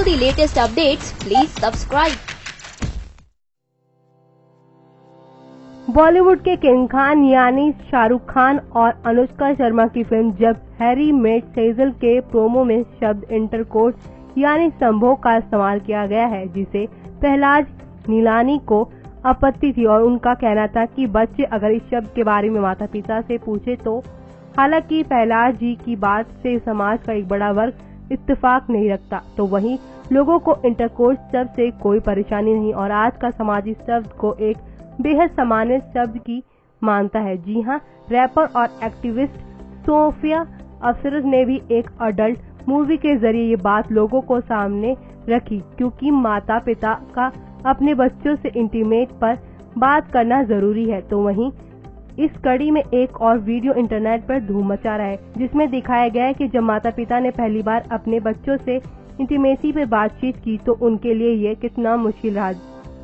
the latest updates, please subscribe. Bollywood के king Khan यानी शाहरुख खान और अनुष्का शर्मा की फिल्म जब हैरी मेट सेजल के प्रोमो में शब्द इंटरकोर्स यानी संभोग का इस्तेमाल किया गया है, जिसे प्रहलाद नीलानी को आपत्ति थी और उनका कहना था कि बच्चे अगर इस शब्द के बारे में माता पिता से पूछे तो। हालांकि प्रहलाद जी की बात से समाज का एक बड़ा वर्ग इत्तेफाक नहीं रखता, तो वहीं लोगों को इंटरकोर्स शब्द से कोई परेशानी नहीं और आज का समाज इस शब्द को एक बेहद सामान्य शब्द की मानता है। जी हां, रैपर और एक्टिविस्ट सोफिया अफसर ने भी एक अडल्ट मूवी के जरिए ये बात लोगों को सामने रखी, क्योंकि माता पिता का अपने बच्चों से इंटीमेट पर बात करना जरूरी है। तो वहीं इस कड़ी में एक और वीडियो इंटरनेट पर धूम मचा रहा है, जिसमें दिखाया गया है कि जब माता पिता ने पहली बार अपने बच्चों से इंटीमेसी पर बातचीत की तो उनके लिए ये कितना मुश्किल रहा।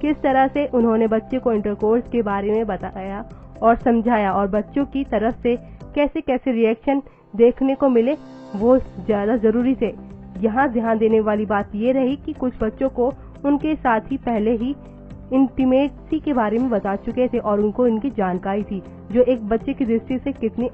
किस तरह से उन्होंने बच्चे को इंटरकोर्स के बारे में बताया और समझाया और बच्चों की तरफ से कैसे कैसे रिएक्शन देखने को मिले, वो ज्यादा जरूरी थे। यहाँ ध्यान देने वाली बात ये रही कि कुछ बच्चों को उनके साथी पहले ही इंटीमेसी के बारे में बता चुके थे और उनको इनकी जानकारी थी, जो एक बच्चे की दृष्टि से कितनी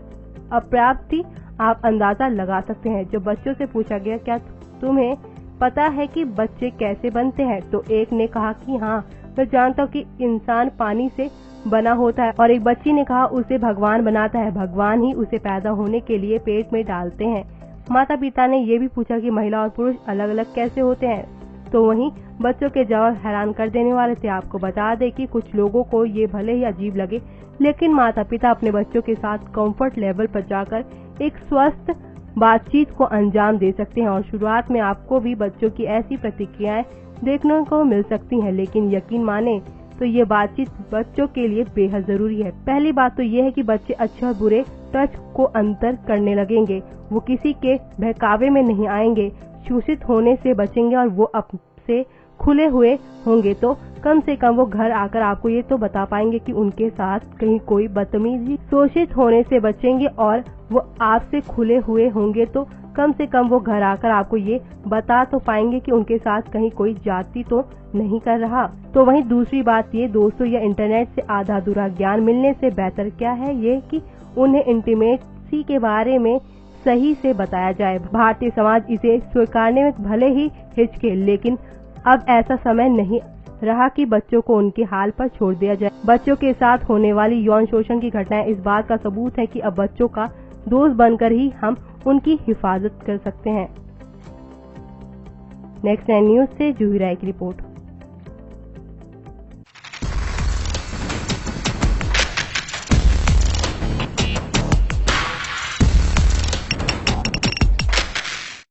अपर्याप्त थी आप अंदाजा लगा सकते हैं। जब बच्चों से पूछा गया क्या तुम्हें पता है कि बच्चे कैसे बनते हैं, तो एक ने कहा कि हाँ, मैं जानता हूँ कि इंसान पानी से बना होता है, और एक बच्ची ने कहा उसे भगवान बनाता है, भगवान ही उसे पैदा होने के लिए पेट में डालते हैं। माता पिता ने ये भी पूछा कि महिला और पुरुष अलग अलग कैसे होते हैं, तो वहीं बच्चों के जवाब हैरान कर देने वाले थे। आपको बता दें कि कुछ लोगों को ये भले ही अजीब लगे, लेकिन माता पिता अपने बच्चों के साथ कंफर्ट लेवल पर जाकर एक स्वस्थ बातचीत को अंजाम दे सकते हैं और शुरुआत में आपको भी बच्चों की ऐसी प्रतिक्रियाएं देखने को मिल सकती हैं, लेकिन यकीन माने तो ये बातचीत बच्चों के लिए बेहद जरूरी है। पहली बात तो ये है कि बच्चे अच्छे और बुरे टच को अंतर करने लगेंगे, वो किसी के बहकावे में नहीं आएंगे, शोषित होने से बचेंगे और वो आपसे खुले हुए होंगे तो कम से कम वो घर आकर आपको ये तो बता पाएंगे कि उनके साथ कहीं कोई बदतमीजी। शोषित होने से बचेंगे और वो आपसे खुले हुए होंगे तो कम से कम वो घर आकर आपको ये बता तो पाएंगे कि उनके साथ कहीं कोई जाति तो नहीं कर रहा। तो वहीं दूसरी बात ये दोस्तों, या इंटरनेट से आधा अधूरा ज्ञान मिलने से बेहतर क्या है ये कि उन्हें इंटीमेसी के बारे में सही से बताया जाए। भारतीय समाज इसे स्वीकारने में भले ही हिचके, लेकिन अब ऐसा समय नहीं रहा कि बच्चों को उनके हाल पर छोड़ दिया जाए। बच्चों के साथ होने वाली यौन शोषण की घटनाएं इस बात का सबूत है कि अब बच्चों का दोस्त बनकर ही हम उनकी हिफाजत कर सकते हैं। नेक्स्ट 9 न्यूज से जूही राय की रिपोर्ट।